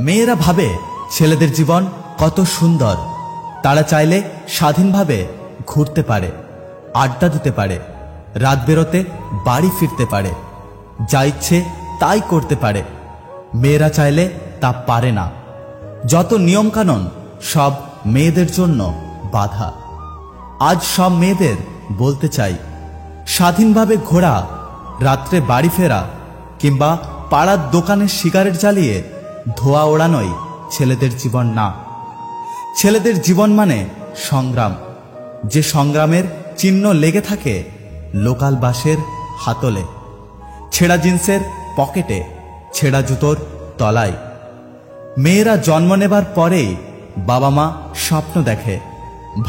মেয়েরা ভাবে ছেলেদের জীবন কত সুন্দর, তারা চাইলে স্বাধীনভাবে ঘুরতে পারে, আড্ডা দিতে পারে, রাত বেরোতে বাড়ি ফিরতে পারে, যা ইচ্ছে তাই করতে পারে। মেয়েরা চাইলে তা পারে না। যত নিয়মকানুন সব মেয়েদের জন্য বাধা। আজ সব মেয়েদের বলতে চাই, স্বাধীনভাবে ঘোরা, রাত্রে বাড়ি ফেরা কিংবা পাড়ার দোকানে সিগারেট জ্বালিয়ে ধোঁয়া ওড়ানোই ছেলেদের জীবন না। ছেলেদের জীবন মানে সংগ্রাম, যে সংগ্রামের চিহ্ন লেগে থাকে লোকাল বাসের হাতলে, ছেঁড়া জিন্সের পকেটে, ছেঁড়া জুতোর তলায়। মেয়েরা জন্ম নেবার পরেই বাবা মা স্বপ্ন দেখে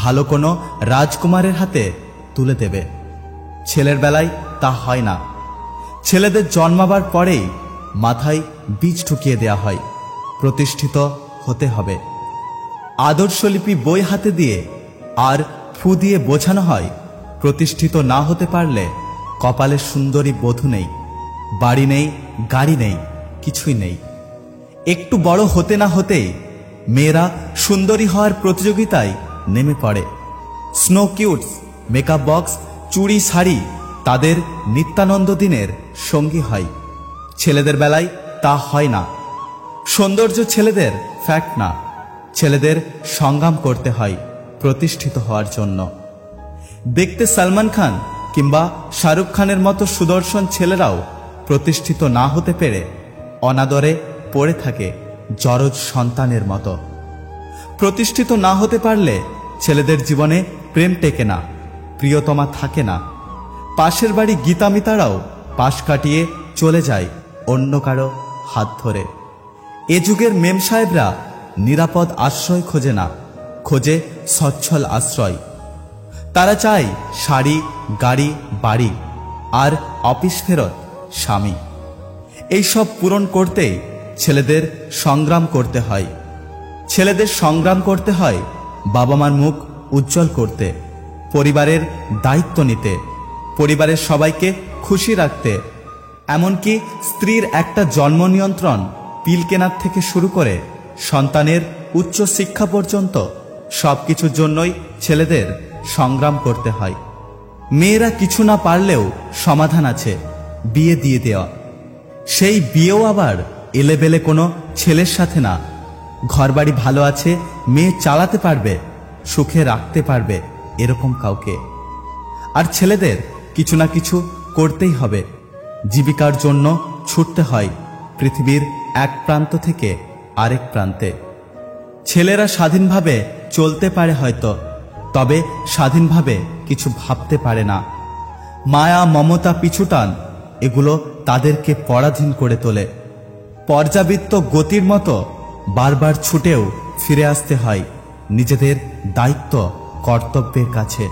ভালো কোনো রাজকুমারের হাতে তুলে দেবে। ছেলের বেলায় তা হয় না। ছেলেদের জন্মাবার পরেই মাথায় বীজ ঢুকিয়ে দেয়া হয়, প্রতিষ্ঠিত হতে হবে। আদর্শলিপি বই হাতে দিয়ে আর ফু দিয়ে বোঝানো হয়, প্রতিষ্ঠিত না হতে পারলে কপালে সুন্দরী বধূ নেই, বাড়ি নেই, গাড়ি নেই, কিছুই নেই। একটু বড় হতে না হতেই মেয়েরা সুন্দরী হওয়ার প্রতিযোগিতায় নেমে পড়ে। স্নো কিউটস, মেকআপ বক্স, চুড়ি, শাড়ি তাদের নিত্যানন্দ দিনের সঙ্গী হয়। ছেলেদের বেলায় তা হয় না। সৌন্দর্য ছেলেদের ফ্যাক্ট না, ছেলেদের সংগ্রাম করতে হয় প্রতিষ্ঠিত হওয়ার জন্য। দেখতে সালমান খান কিংবা শাহরুখ খানের মতো সুদর্শন ছেলেরাও প্রতিষ্ঠিত না হতে পেরে অনাদরে পড়ে থাকে জরজ সন্তানের মতো। প্রতিষ্ঠিত না হতে পারলে ছেলেদের জীবনে প্রেম টেকে না, প্রিয়তমা থাকে না। পাশের বাড়ি গীতামিতারাও পাশ কাটিয়ে চলে যায় অন্য কারো হাত ধরে। এ যুগের মেম সাহেবরা নিরাপদ আশ্রয় খোঁজে না, খোঁজে সচ্ছল আশ্রয়। তারা চায় শাড়ি, গাড়ি, বাড়ি আর অফিস ফেরত স্বামী। এইসব পূরণ করতে ছেলেদের সংগ্রাম করতে হয়। ছেলেদের সংগ্রাম করতে হয় বাবা মার মুখ উজ্জ্বল করতে, পরিবারের দায়িত্ব নিতে, পরিবারের সবাইকে খুশি রাখতে। এমনকি স্ত্রীর একটা জন্ম নিয়ন্ত্রণ পিল কেনার থেকে শুরু করে সন্তানের উচ্চ শিক্ষা পর্যন্ত সবকিছুর জন্যই ছেলেদের সংগ্রাম করতে হয়। মেয়েরা কিছু না পারলেও সমাধান আছে, বিয়ে দিয়ে দেওয়া। সেই বিয়েও আবার এলেবেলে কোনো ছেলের সাথে না। ঘরবাড়ি ভালো আছে, মেয়ে চালাতে পারবে, সুখে রাখতে পারবে, এরকম কাউকে। আর ছেলেদের কিছু না কিছু করতেই হবে। জীবিকার জন্য ছুটতে হয় পৃথিবীর এক প্রান্ত থেকে আরেক প্রান্তে। ছেলেরা স্বাধীনভাবে চলতে পারে হয়তো, তবে স্বাধীনভাবে কিছু ভাবতে পারে না। মায়া, মমতা, পিছুটান এগুলো তাদেরকে পরাধীন করে তোলে। পর্যাবৃত্ত গতির মতো বারবার ছুটেও ফিরে আসতে হয় নিজেদের দায়িত্ব, কর্তব্যের কাছে।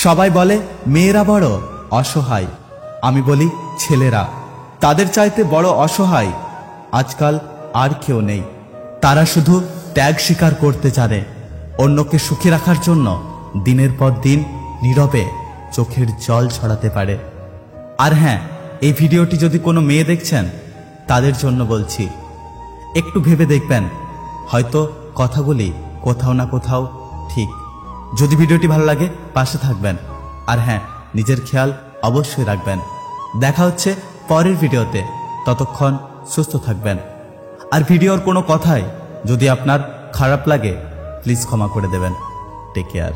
সবাই বলে মেয়েরা বড় অসহায়, আমি বলি ছেলেরা তাদের চাইতে বড় অসহায় আজকাল আর কেউ নেই। তারা শুধু ত্যাগ স্বীকার করতে জানে, অন্যকে সুখী রাখার জন্য দিনের পর দিন নীরবে চোখের জল ছড়াতে পারে। আর হ্যাঁ, এই ভিডিওটি যদি কোনো মেয়ে দেখছেন তাদের জন্য বলছি, একটু ভেবে দেখবেন, হয়তো কথাগুলি কোথাও না কোথাও ঠিক। যদি ভিডিওটি ভালো লাগে পাশে থাকবেন, আর হ্যাঁ, নিজের খেয়াল অবশ্যই রাখবেন। দেখা হচ্ছে পরের ভিডিওতে, ততক্ষণ সুস্থ থাকবেন। আর ভিডিওর কোনো কথাই যদি আপনার খারাপ লাগে প্লিজ ক্ষমা করে দেবেন। Take care.